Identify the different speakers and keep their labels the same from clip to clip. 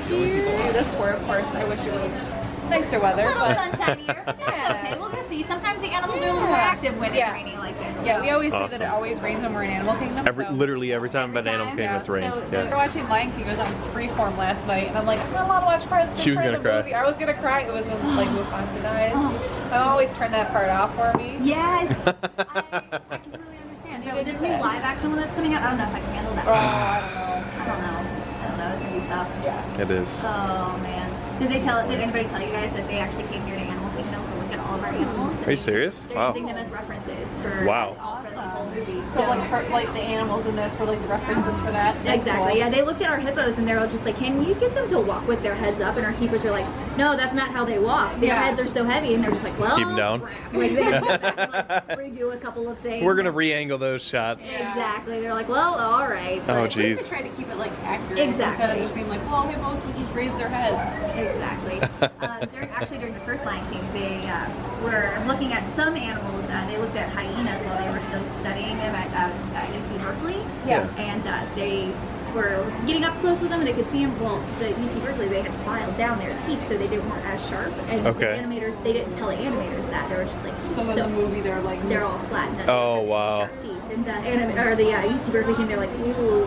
Speaker 1: This tour, of course, I wish it was nicer weather.
Speaker 2: A little
Speaker 1: But
Speaker 2: sunshinier. Yeah. Okay, we'll go see. Sometimes the animals are a little more active when it's raining like this.
Speaker 1: yeah, we always say
Speaker 3: Awesome.
Speaker 1: that it always rains when we're in Animal Kingdom. So.
Speaker 3: Literally every time I've been to Animal Kingdom, it's rain.
Speaker 2: So
Speaker 1: We were watching Lion King. It was on Freeform last night, and I'm like, I'm not allowed to watch part of this.
Speaker 3: She was
Speaker 1: part
Speaker 3: gonna
Speaker 1: of the
Speaker 3: cry.
Speaker 1: movie. I was gonna cry. It was when like Mufasa dies. I always turn that part off for me.
Speaker 2: Yes. I completely understand. So this new live action one that's coming out, I don't know if I can handle that.
Speaker 1: Oh, I don't know.
Speaker 2: I don't know. It's gonna be tough.
Speaker 1: Yeah.
Speaker 3: It is.
Speaker 2: Oh man. Did anybody tell you guys that they actually came here to Animal Kingdom to look at all of our animals?
Speaker 3: Are you serious?
Speaker 2: They're
Speaker 3: Wow.
Speaker 2: using them as references for
Speaker 3: Wow.
Speaker 2: for the whole movie.
Speaker 1: So like the animals in this were like the references for that. That's
Speaker 2: Exactly.
Speaker 1: cool.
Speaker 2: Yeah, they looked at our hippos and they're all just like, "Can you get them to walk with their heads up?" And our keepers are like, "No, that's not how they walk. Their heads are so heavy." And they're just like, "Well,
Speaker 3: keep 'em down."
Speaker 2: crap." Like they had to go back and, like, redo a couple of things.
Speaker 3: We're gonna re-angle those shots.
Speaker 2: Exactly. They're like, "Well, all right."
Speaker 3: Oh,
Speaker 2: But-
Speaker 3: jeez.
Speaker 1: They try to keep it like accurate
Speaker 2: Exactly.
Speaker 1: instead of just being like, well, hippos would just raise their heads.
Speaker 2: Exactly. During the first Lion King, they were looking at some animals. They looked at hyenas while they were still studying them at UC Berkeley.
Speaker 1: Yeah.
Speaker 2: And they were getting up close with them, and they could see them. Well, the UC Berkeley, they had filed down their teeth, so they weren't as sharp. And the animators, they didn't tell the animators that. They were just like,
Speaker 1: So in the movie, they're like,
Speaker 2: they're all flat. And
Speaker 3: Oh, wow.
Speaker 2: Sharp teeth. And the UC Berkeley team, they're like, ooh.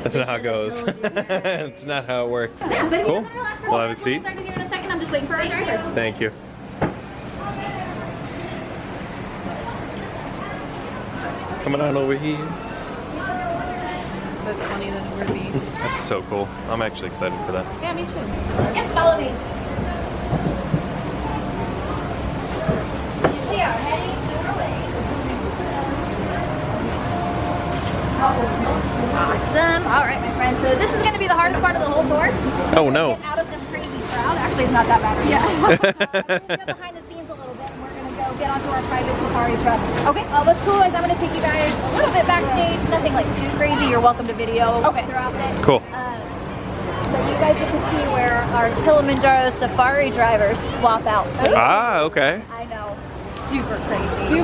Speaker 3: That's not how it goes. It's not how it works.
Speaker 2: Yeah, but if
Speaker 3: Cool.
Speaker 2: you want to relax for
Speaker 3: We'll
Speaker 2: a
Speaker 3: have a
Speaker 2: minute,
Speaker 3: seat.
Speaker 2: we'll start here in a second. I'm just waiting for our driver.
Speaker 3: Thank you. Coming on over here.
Speaker 1: that's funny that it would be.
Speaker 3: That's so cool. I'm actually excited for that.
Speaker 1: Yeah, me too.
Speaker 2: Yep, follow me. We are heading your way. Awesome. All right, my friends. So this is going to be the hardest part of the whole tour.
Speaker 3: Oh no.
Speaker 2: Get out of this crazy crowd. Actually, it's not that bad. Yeah. We'll get behind the scenes a little bit, and we're going to go get onto our private safari truck. Okay. What's cool is I'm going to take you guys a little bit backstage. Nothing like too crazy. You're welcome to video throughout this.
Speaker 3: Cool.
Speaker 2: But you guys get to see where our Kilimanjaro safari drivers swap out.
Speaker 3: Ah, okay.
Speaker 2: I know, super crazy.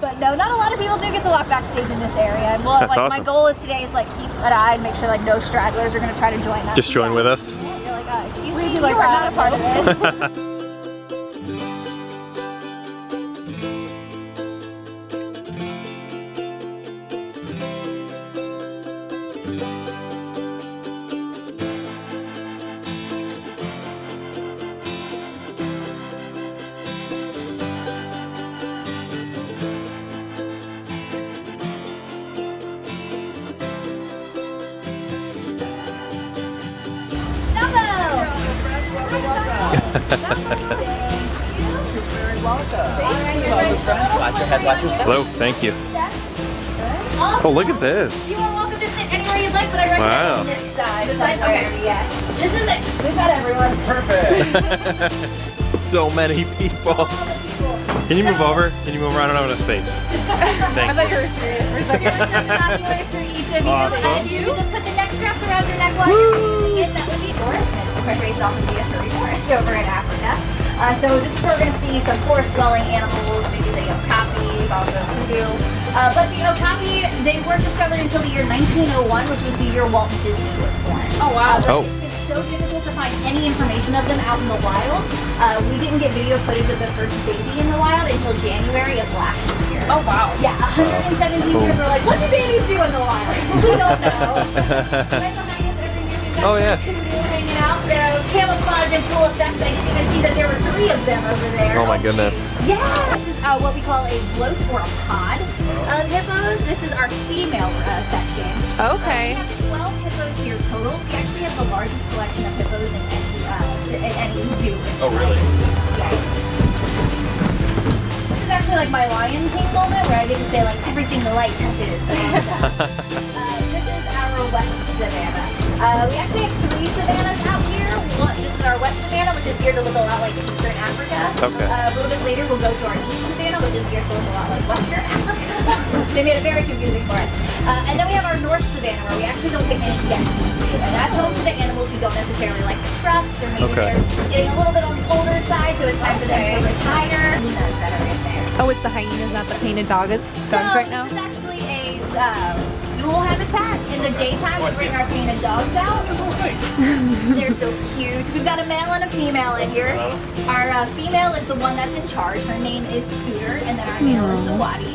Speaker 2: But no, not a lot of people do get to walk backstage in this area. And well,
Speaker 3: That's
Speaker 2: like
Speaker 3: awesome.
Speaker 2: my goal is today is like keep an eye and make sure like no stragglers are gonna try to join us.
Speaker 3: Just join with us.
Speaker 2: Yeah, you're like, excuse me, you are not a part of this.
Speaker 4: Watch your head, watch your step.
Speaker 3: Hello, thank you.
Speaker 2: Awesome.
Speaker 3: Oh, look at this.
Speaker 2: You are welcome to sit anywhere you'd like, but I recommend
Speaker 3: Wow.
Speaker 2: on this side. Okay, yes. This is it. We've got everyone.
Speaker 4: Perfect.
Speaker 3: So many people.
Speaker 2: All the people.
Speaker 3: Can you move over? Can you move over? I don't have enough space.
Speaker 1: I
Speaker 3: Thank
Speaker 1: thought
Speaker 3: you.
Speaker 1: you were serious for a second.
Speaker 2: Binoculars for each of you.
Speaker 3: Awesome.
Speaker 2: And you can just put the neck straps around your neck while you're using it. That would be Forest. And it's a quick race off of the Asuri Forest over in Africa. So this is where we're going to see some forest-dwelling animals. They do the okapi, also kudu. But the okapi, they weren't discovered until the year 1901, which was the year Walt Disney was born.
Speaker 1: Oh, wow.
Speaker 3: Oh.
Speaker 2: It's so difficult to find any information of them out in the wild. We didn't get video footage of the first baby in the wild until January of last year.
Speaker 1: Oh, wow.
Speaker 2: Yeah, 117 years. We're like, what do babies do in the wild? We don't know. Right behind us over here, we've got
Speaker 3: Oh, yeah.
Speaker 2: kudu hanging out. They're camouflage in full effect. I didn't even see that there were 3 of them over there.
Speaker 3: Oh my goodness.
Speaker 2: Yeah, this is what we call a float or a pod of hippos. This is our female section.
Speaker 1: Okay.
Speaker 2: We have 12 hippos here total. We actually have the largest collection of hippos in any zoo.
Speaker 4: Oh, really?
Speaker 2: Yes. This is actually like my Lion King moment where I get to say like everything the light touches. This is our West Savannah. We actually have 3 savannas out here. This is our West Savannah, which is geared to look a lot like Eastern Africa.
Speaker 3: Okay.
Speaker 2: A little bit later, we'll go to our East Savannah, which is geared to look a lot like Western Africa. They made it very confusing for us. And then we have our North Savannah, where we actually don't take any guests to. And that's home to the animals who don't necessarily like the trucks, or maybe they're getting a little bit on the older side, so it's time for them to retire. Hyenas that are in there.
Speaker 1: Oh, it's the hyenas, not the painted dogs right now?
Speaker 2: This is actually a dual habitat. In the daytime, we bring our painted dogs out. They're so cute. We've got a male and a female in here. Our female is the one that's in charge. Her name is Scooter, and then our male is Zawadi.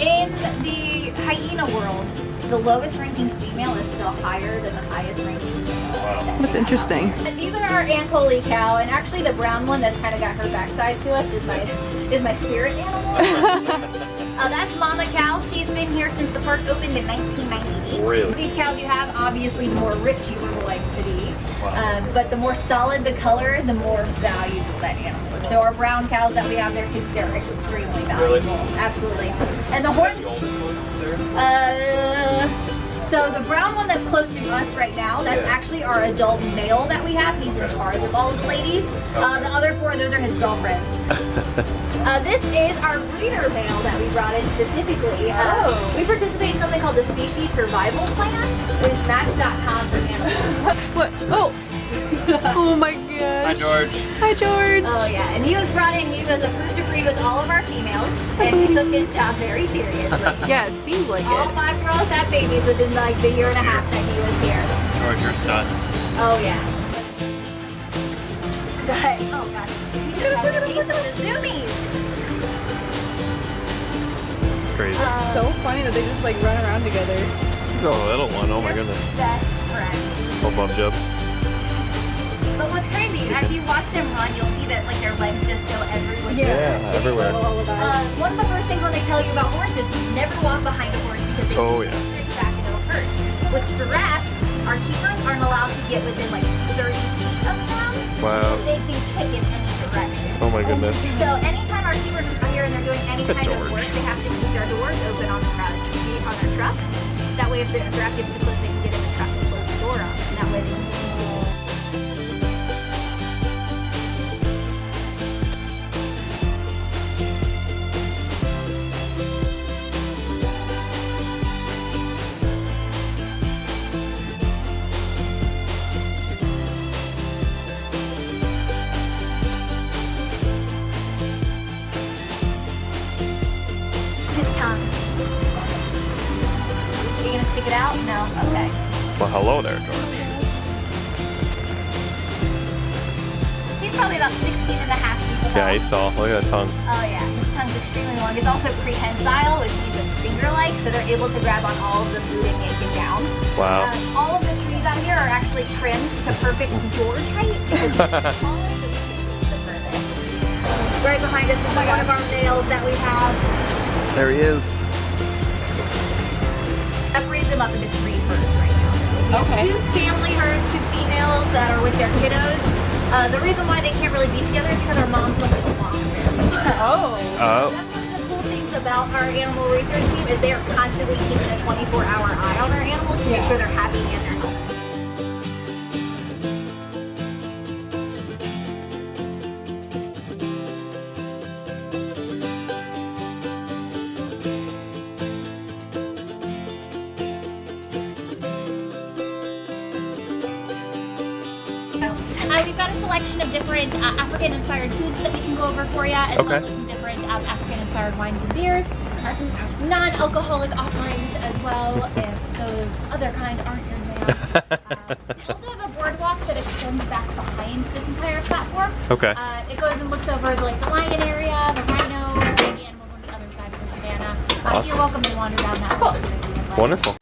Speaker 2: In the hyena world, the lowest ranking female is still higher than the highest ranking male.
Speaker 5: That's interesting.
Speaker 2: And these are our Ankoli cow, and actually the brown one that's kind of got her backside to us is my spirit animal. That's Mama Cow. She's been here since the park opened in 1998.
Speaker 3: Really?
Speaker 2: These cows you have, obviously the more rich you are going to be. But the more solid the color, the more valuable that animal is. So our brown cows that we have there, they're extremely valuable.
Speaker 3: Really?
Speaker 2: Absolutely. And the horn... So the brown one that's close to us right now, that's actually our adult male that we have. He's in charge of all of the ladies. The other 4, those are his girlfriends. This is our breeder male that we brought in specifically. We participate in something called the Species Survival Plan with Match.com for animals.
Speaker 5: What? Oh! Oh my gosh.
Speaker 3: Hi, George.
Speaker 5: Hi, George.
Speaker 2: Oh yeah, and he was brought in, he was approved to breed with all of our females, and he took his job very seriously.
Speaker 5: Yeah, it seems like
Speaker 2: All
Speaker 5: it.
Speaker 2: 5 girls had babies within like the year and a half that he was here.
Speaker 3: George, you're stunned.
Speaker 2: Oh yeah. But, oh gosh. He just has a piece of the zoomies.
Speaker 3: It's crazy.
Speaker 1: So funny that they just like run around together.
Speaker 3: Oh, little one. Oh my goodness.
Speaker 2: Best friend.
Speaker 3: Oh, bump job.
Speaker 2: But what's crazy, as you watch them run, you'll see that like their legs just go everywhere.
Speaker 3: Yeah, everywhere.
Speaker 2: One of the first things when they tell you about horses is never walk behind a horse because
Speaker 3: Oh, yeah.
Speaker 2: it's back and it'll hurt. With giraffes, our keepers aren't allowed to get within like 30 feet of them.
Speaker 3: Wow.
Speaker 2: They can kick in any direction.
Speaker 3: Oh my goodness.
Speaker 2: So anytime our keepers are here and they're doing any kind of
Speaker 3: George.
Speaker 2: work, they have to keep their doors open on their trucks. That way if the giraffe gets too close, they can get in the truck and close the door on. And that way they can stick it out? No? Okay.
Speaker 3: Well, hello there, George.
Speaker 2: He's probably about 16 and a half feet tall.
Speaker 3: Yeah, he's tall. Look at that tongue.
Speaker 2: Oh yeah, his tongue's extremely long. It's also prehensile, which means it's finger-like, so they're able to grab on all of the food and yank it down.
Speaker 3: Wow.
Speaker 2: All of the trees out here are actually trimmed to perfect George height because it's tall, so we can reach the furthest. Right behind us is one of our males that we have.
Speaker 3: There he is.
Speaker 2: Separates them up into 3 herds right now. We have 2 family herds, 2 females that are with their kiddos. The reason why they can't really be together is because our moms don't get along very well.
Speaker 3: Oh.
Speaker 2: That's one of the cool things about our animal research team is they are constantly keeping a 24-hour eye on our animals to make sure they're happy and they're healthy.
Speaker 6: We've got a selection of different African-inspired foods that we can go over for you, as well as some different African-inspired wines and beers. Some non-alcoholic offerings as well, if those other kinds aren't your jam. We also have a boardwalk that extends back behind this entire platform.
Speaker 3: Okay.
Speaker 6: It goes and looks over the lion area, the rhinos, and the animals on the other side of the savannah.
Speaker 3: Awesome.
Speaker 6: So you're welcome to wander down that road if you would like.
Speaker 3: Wonderful.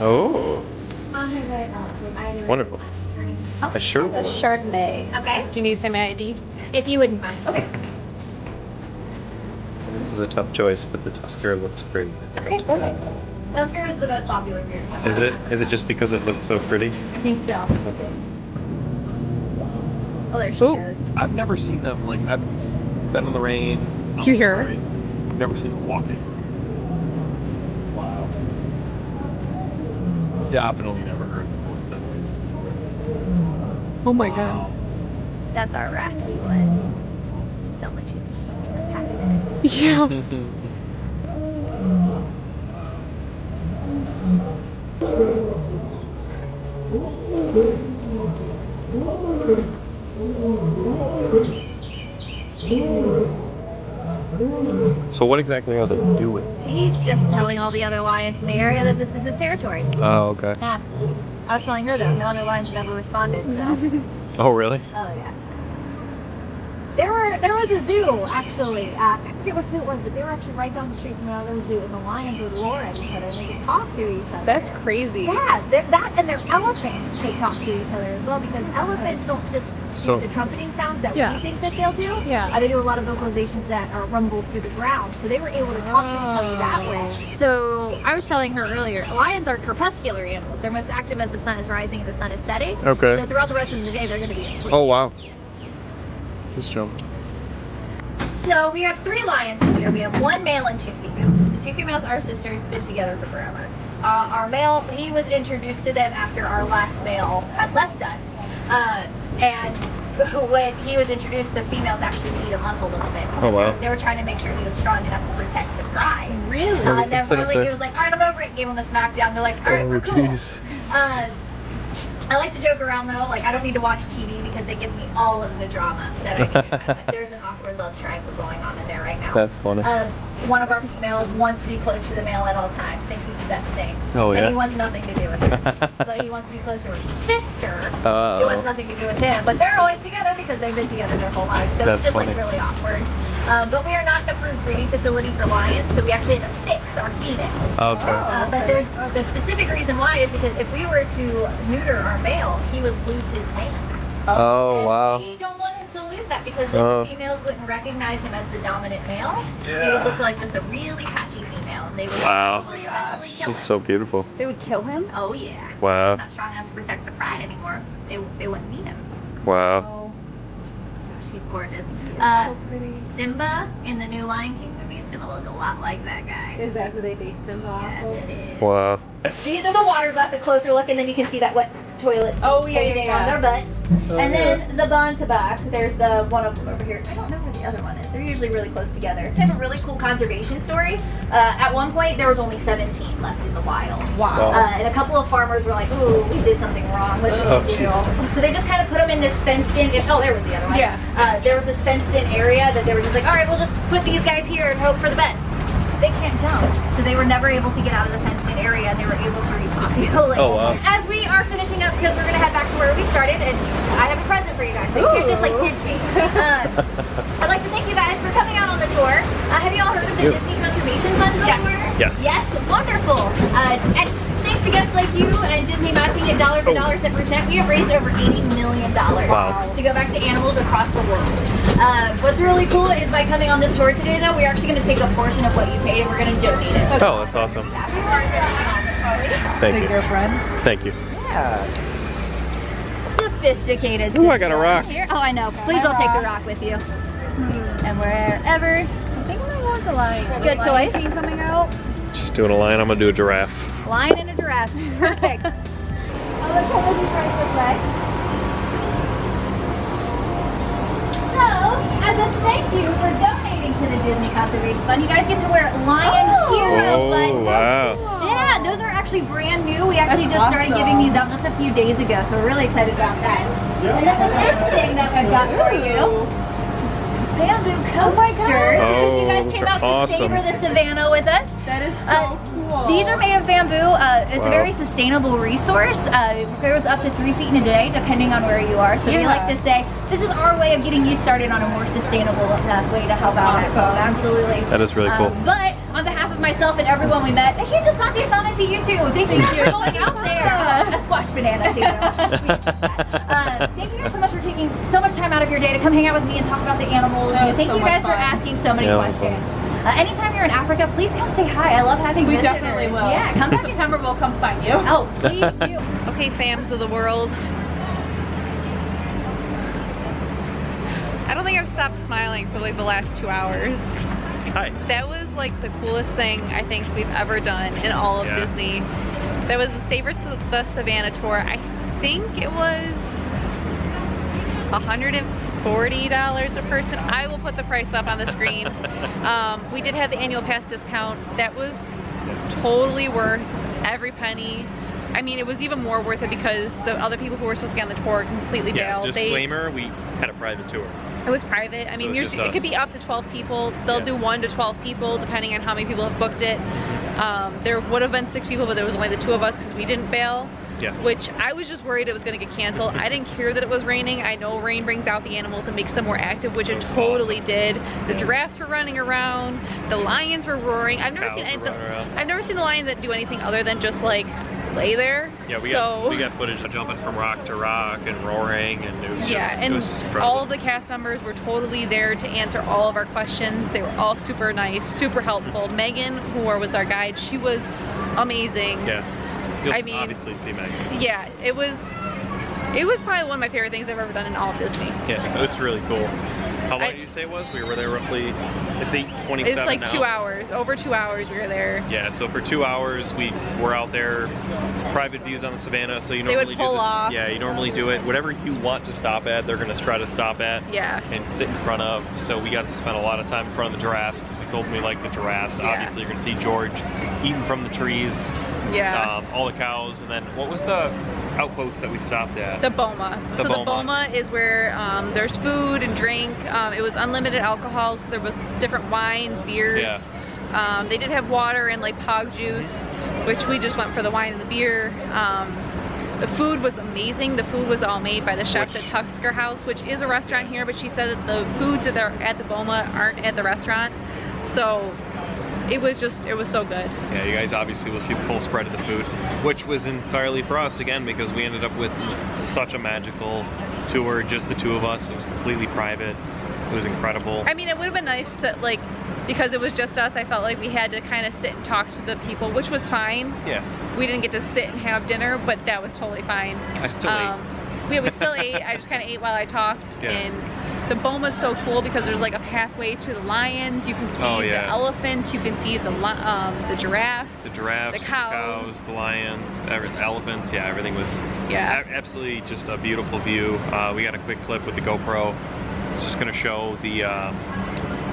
Speaker 3: Oh. Wonderful. I sure will.
Speaker 1: Chardonnay.
Speaker 2: Okay.
Speaker 1: Do you need some ID?
Speaker 6: If you wouldn't mind.
Speaker 2: Okay.
Speaker 3: This is a tough choice, but the Tusker looks great.
Speaker 2: Okay, perfect. Tusker is the most popular beer.
Speaker 3: Is it? Is it just because it looks so pretty?
Speaker 2: I think so. Oh, there she
Speaker 5: Ooh.
Speaker 2: goes.
Speaker 3: I've never seen them. Like, I've been in the rain.
Speaker 5: You hear her?
Speaker 3: I've never seen them walking. Wow. Definitely never heard before.
Speaker 5: Oh my god.
Speaker 2: That's our raspy one. So much is
Speaker 5: Yeah.
Speaker 3: So what exactly are they doing?
Speaker 2: He's just telling all the other lions in the area that this is his territory.
Speaker 3: Oh, okay.
Speaker 2: Yeah. I was telling her that no other lions never responded. So.
Speaker 3: Oh, really?
Speaker 2: Oh yeah. There was a zoo actually. I forget what zoo it was, but they were actually right down the street from another zoo, and the lions would roar at each other and they could talk to each other.
Speaker 5: That's crazy.
Speaker 2: Yeah, that and their elephants could talk to each other as well, because elephants don't just
Speaker 3: So-
Speaker 2: do the trumpeting sounds that
Speaker 5: Yeah.
Speaker 2: we think that they'll do.
Speaker 5: Yeah.
Speaker 2: They do a lot of vocalizations that are rumbled through the ground, so they were able to talk to each other that way. So I was telling her earlier, lions are crepuscular animals. They're most active as the sun is rising and the sun is setting.
Speaker 3: Okay.
Speaker 2: So throughout the rest of the day, they're going to be asleep.
Speaker 3: Oh, wow. Just jump.
Speaker 2: So we have 3 lions in here. We have 1 male and 2 females. The 2 females are sisters, been together for forever. Our male, he was introduced to them after our last male had left us. And when he was introduced, the females actually beat him up a little bit.
Speaker 3: Oh, wow.
Speaker 2: They were trying to make sure he was strong enough to protect the pride.
Speaker 5: Really?
Speaker 2: And then
Speaker 3: Sit up
Speaker 2: finally
Speaker 3: there.
Speaker 2: he was like, all right, I'm over it. Gave him a smackdown. They're like, all right,
Speaker 3: Oh,
Speaker 2: we're cool.
Speaker 3: jeez.
Speaker 2: I like to joke around though, like I don't need to watch TV because they give me all of the drama that I need. But there's an awkward love triangle going on in there right now.
Speaker 3: That's funny.
Speaker 2: One of our females wants to be close to the male at all times, thinks he's the best thing.
Speaker 3: Oh,
Speaker 2: And
Speaker 3: yeah?
Speaker 2: he wants nothing to do with her. But he wants to be close to her sister. It
Speaker 3: Oh.
Speaker 2: wants nothing to do with him. But they're always together because they've been together their whole lives. So
Speaker 3: That's
Speaker 2: it's just
Speaker 3: funny.
Speaker 2: like really awkward. But we are not an approved breeding facility for lions, so we actually had to fix our females.
Speaker 3: Okay.
Speaker 2: But there's the specific reason why is because if we were to neuter our male, he would lose his mate.
Speaker 3: Oh,
Speaker 2: And
Speaker 3: wow.
Speaker 2: we don't want him to lose that because then
Speaker 3: Oh.
Speaker 2: the females wouldn't recognize him as the dominant male. He would look like just a really patchy female, and they would
Speaker 3: Wow.
Speaker 2: probably eventually kill him.
Speaker 3: It's so beautiful.
Speaker 5: They would kill him?
Speaker 2: Oh yeah.
Speaker 3: Wow.
Speaker 2: He's not strong enough to protect the pride anymore. They wouldn't need him.
Speaker 3: Wow.
Speaker 2: She's gorgeous.
Speaker 5: So pretty.
Speaker 2: Simba in the new Lion King movie is gonna look a lot like that guy.
Speaker 5: Is that who they date Simba?
Speaker 2: Yes, it is.
Speaker 3: Wow.
Speaker 2: These are the water butt, a closer look, and then you can see that wet toilet seat
Speaker 5: Oh, yeah,
Speaker 2: hanging
Speaker 5: yeah,
Speaker 2: on
Speaker 5: yeah.
Speaker 2: their butt.
Speaker 3: Oh,
Speaker 2: And
Speaker 3: yeah.
Speaker 2: then the Bontabac, there's the one of them over here. I don't know where the other one is. They're usually really close together. They have a really cool conservation story. At one point, there was only 17 left in the wild.
Speaker 5: Wow.
Speaker 2: And a couple of farmers were like, ooh, we did something wrong. What should
Speaker 3: Oh,
Speaker 2: we do?
Speaker 3: jeez.
Speaker 2: So they just kind of put them in this fenced-in, oh, there was the other one.
Speaker 5: Yeah.
Speaker 2: There was this fenced-in area that they were just like, all right, we'll just put these guys here and hope for the best. They can't jump, so they were never able to get out of the fenced-in area, and they were able to repopulate.
Speaker 3: Oh, wow.
Speaker 2: As we are finishing up, because we're gonna head back to where we started, and I have a present for you guys, so you can't just like ditch me. I'd like to thank you guys for coming out on the tour. Have you all heard of the
Speaker 3: Yep.
Speaker 2: Disney Conservation Fund tour?
Speaker 3: Yes.
Speaker 2: Yes, wonderful. And thanks to guests like you and Disney matching it dollar for dollar, cent for cent, we have raised over $80 million
Speaker 3: Wow.
Speaker 2: to go back to animals across the world. What's really cool is by coming on this tour today, though, we're actually going to take a portion of what you paid and we're going to donate it.
Speaker 3: Oh, that's awesome. Thank you.
Speaker 4: friends.
Speaker 3: Thank you.
Speaker 2: Sophisticated.
Speaker 3: Ooh, I got a rock.
Speaker 2: Here. Oh, I know. Please don't take the rock with you. And wherever.
Speaker 5: I think I want the lion.
Speaker 2: Good choice.
Speaker 5: Coming out.
Speaker 3: Just doing a lion. I'm gonna do a giraffe.
Speaker 2: Lion and a giraffe. Perfect. Let's hold these right this way. So, as a thank you for donating to the Disney Conservation Fund, you guys get to wear Lion Hero
Speaker 3: Oh,
Speaker 2: buttons.
Speaker 3: wow.
Speaker 2: Yeah, those are actually brand new. We actually just started giving these out just a few days ago, so we're really excited about that. And then the next thing that I've got for you, bamboo coasters.
Speaker 3: Oh,
Speaker 2: Because you guys
Speaker 3: those
Speaker 2: came
Speaker 3: are
Speaker 2: out to
Speaker 3: awesome.
Speaker 2: savor the Savannah with us.
Speaker 5: That is so cool.
Speaker 2: These are made of bamboo. It's a
Speaker 3: Wow.
Speaker 2: very sustainable resource. It grows up to 3 feet in a day, depending on where you are. So we
Speaker 5: Yeah.
Speaker 2: like to say this is our way of getting you started on a more sustainable way to help out.
Speaker 5: Awesome.
Speaker 2: Absolutely.
Speaker 3: That is really cool.
Speaker 2: But on behalf of myself and everyone we met, Nikki just Sanjay Sana to you too. Thank you guys for going out there. A squash banana too. Thank you guys so much for taking so much time out of your day to come hang out with me and talk about the animals.
Speaker 5: That was
Speaker 2: Thank
Speaker 5: so
Speaker 2: you guys
Speaker 5: much
Speaker 2: for
Speaker 5: fun.
Speaker 2: asking so many
Speaker 3: Yeah, it was
Speaker 2: questions. Anytime you're in Africa, please come say hi. I love having
Speaker 5: We
Speaker 2: visitors.
Speaker 5: definitely will.
Speaker 2: Yeah, come back.
Speaker 5: September we'll come find you.
Speaker 2: Oh, please do.
Speaker 1: Okay, fams of the world. I don't think I've stopped smiling for like the last 2 hours.
Speaker 3: Hi.
Speaker 1: That was like the coolest thing I think we've ever done in all of Disney. That was the Savor the Savanna tour. I think it was $140 a person. I will put the price up on the screen. We did have the annual pass discount. That was totally worth every penny. I mean, it was even more worth it because the other people who were supposed to be on the tour completely bailed.
Speaker 3: Disclaimer, we had a private tour.
Speaker 1: It was private. I mean,
Speaker 3: it's
Speaker 1: it could be up to 12 people. They'll do 1 to 12 people depending on how many people have booked it. There would have been 6 people, but there was only the 2 of us because we didn't bail.
Speaker 3: Yeah.
Speaker 1: Which I was just worried it was going to get canceled. I didn't care that it was raining. I know rain brings out the animals and makes them more active, which it totally did. The giraffes were running around. The lions were roaring. I've never seen the lions that do anything other than just like lay there.
Speaker 3: Yeah, we got footage of jumping from rock to rock and roaring, and it was just,
Speaker 1: all of the cast members were totally there to answer all of our questions. They were all super nice, super helpful. Megan, who was our guide, she was amazing.
Speaker 3: Yeah. You'll
Speaker 1: I mean,
Speaker 3: obviously see Megan.
Speaker 1: Yeah, it was probably one of my favorite things I've ever done in all of Disney.
Speaker 3: Yeah, it was really cool. How long did you say it was? We were there roughly, it's 8:27
Speaker 1: It's like
Speaker 3: now.
Speaker 1: 2 hours, over 2 hours we were there.
Speaker 3: Yeah, so for 2 hours we were out there, private views on the Savannah, so you normally
Speaker 1: would pull off.
Speaker 3: Yeah, you normally do it. Whatever you want to stop at, they're gonna try to stop at and sit in front of. So we got to spend a lot of time in front of the giraffes because we told them we liked the giraffes.
Speaker 1: Yeah.
Speaker 3: Obviously you're gonna see George eating from the trees.
Speaker 1: Yeah.
Speaker 3: All the cows, and then what was the outpost that we stopped at?
Speaker 1: The Boma. The Boma is where there's food and drink. It was unlimited alcohol, so there was different wines, beers.
Speaker 3: Yeah.
Speaker 1: They did have water and like pog juice, which we just went for the wine and the beer. The food was amazing. The food was all made by the chefs at Tusker House, which is a restaurant here, but she said that the foods that are at the Boma aren't at the restaurant. So it was so good.
Speaker 3: Yeah, you guys obviously will see the full spread of the food, which was entirely for us again because we ended up with such a magical tour, just the 2 of us. It was completely private. It was incredible.
Speaker 1: I mean, it would have been nice to like, because it was just us, I felt like we had to kind of sit and talk to the people, which was fine.
Speaker 3: Yeah.
Speaker 1: We didn't get to sit and have dinner, but that was totally fine.
Speaker 3: I still ate.
Speaker 1: We still ate. I just kind of ate while I talked.
Speaker 3: Yeah.
Speaker 1: And the Boma's so cool because there's like a pathway to the lions. You can see the elephants. You can see the giraffes.
Speaker 3: The giraffes,
Speaker 1: the cows,
Speaker 3: the lions, elephants. Yeah, everything was absolutely just a beautiful view. We got a quick clip with the GoPro. It's just going to show the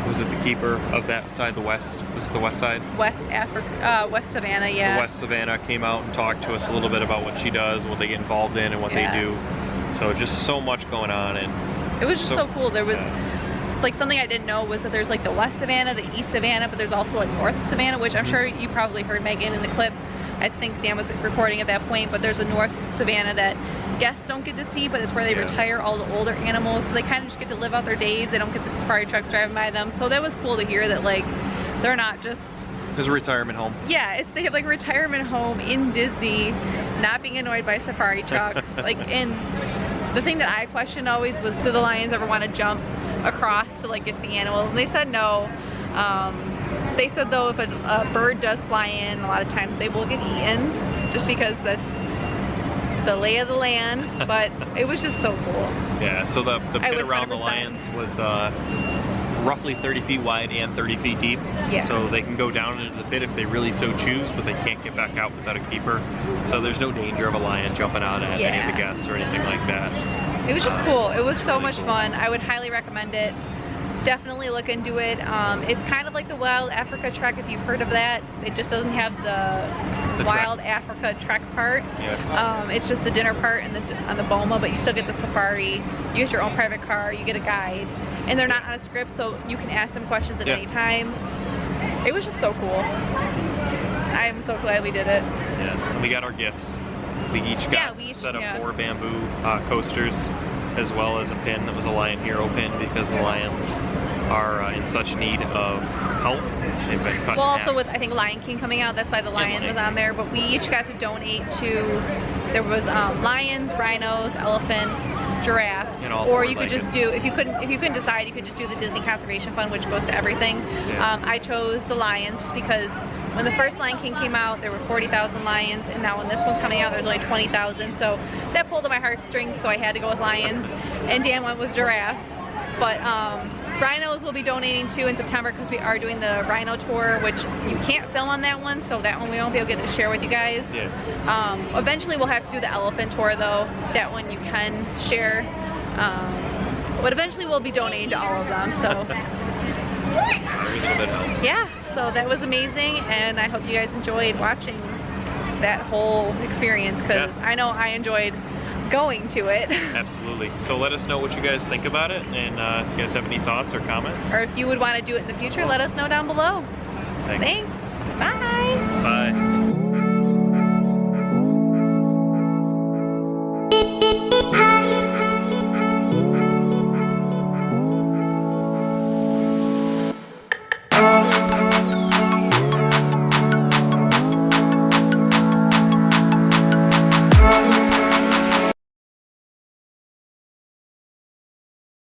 Speaker 3: was it the keeper of that side, the west? Was it the west side?
Speaker 1: West Savannah, yeah.
Speaker 3: The West Savannah came out and talked to us a little bit about what she does, what they get involved in, and what they do. So just so much going on, and
Speaker 1: it was just so cool. There was like something I didn't know was that there's like the West Savannah, the East Savannah, but there's also a North Savannah, which I'm sure you probably heard Megan in the clip. I think Dan was recording at that point, but there's a North Savannah that guests don't get to see, but it's where they retire all the older animals, so they kind of just get to live out their days. They don't get the safari trucks driving by them, so that was cool to hear that like they're not just...
Speaker 3: There's a retirement home.
Speaker 1: Yeah, they have like a retirement home in Disney, not being annoyed by safari trucks. Like, and the thing that I questioned always was, do the lions ever want to jump across to like get to the animals? And they said no. They said though, if a bird does fly in, a lot of times they will get eaten, just because that's the lay of the land. But it was just so cool.
Speaker 3: Yeah, so the pit around the lions was roughly 30 feet wide and 30 feet deep.
Speaker 1: Yeah.
Speaker 3: So they can go down into the pit if they really so choose, but they can't get back out without a keeper. So there's no danger of a lion jumping out at any of the guests or anything like that.
Speaker 1: It was just cool. It was so much fun. I would highly recommend it. Definitely look into it. It's kind of like the Wild Africa Trek, if you've heard of that. It just doesn't have the Wild Africa Trek part.
Speaker 3: Yeah.
Speaker 1: It's just the dinner part and on the Boma, but you still get the safari. You get your own private car, you get a guide, and they're not on a script, so you can ask them questions at any time. It was just so cool. I'm so glad we did it.
Speaker 3: Yeah, we got our gifts. We each got a set of 4 bamboo coasters, as well as a pin that was a Lion Hero pin, because the lions are in such need of help. They've been cut in half.
Speaker 1: Also with, I think, Lion King coming out, that's why the lion was on there, but we each got to donate to, there was lions, rhinos, elephants, giraffes,
Speaker 3: And all
Speaker 1: or
Speaker 3: four
Speaker 1: you could just do, if you couldn't decide, you could just do the Disney Conservation Fund, which goes to everything.
Speaker 3: Yeah.
Speaker 1: I chose the lions just because when the first Lion King came out, there were 40,000 lions, and now when this one's coming out, there's only 20,000. So that pulled at my heartstrings, so I had to go with lions, and Dan went with giraffes. But rhinos we'll be donating to in September because we are doing the rhino tour, which you can't film on that one, so that one we won't be able to get to share with you guys.
Speaker 3: Yeah.
Speaker 1: Eventually we'll have to do the elephant tour though. That one you can share. But eventually we'll be donating to all of them, so.
Speaker 3: Every little bit helps.
Speaker 1: Yeah, so that was amazing, and I hope you guys enjoyed watching that whole experience, because I know I enjoyed going to it.
Speaker 3: Absolutely. So let us know what you guys think about it, and if you guys have any thoughts or comments.
Speaker 1: Or if you would want to do it in the future, let us know down below. Thanks. Bye.
Speaker 3: Bye.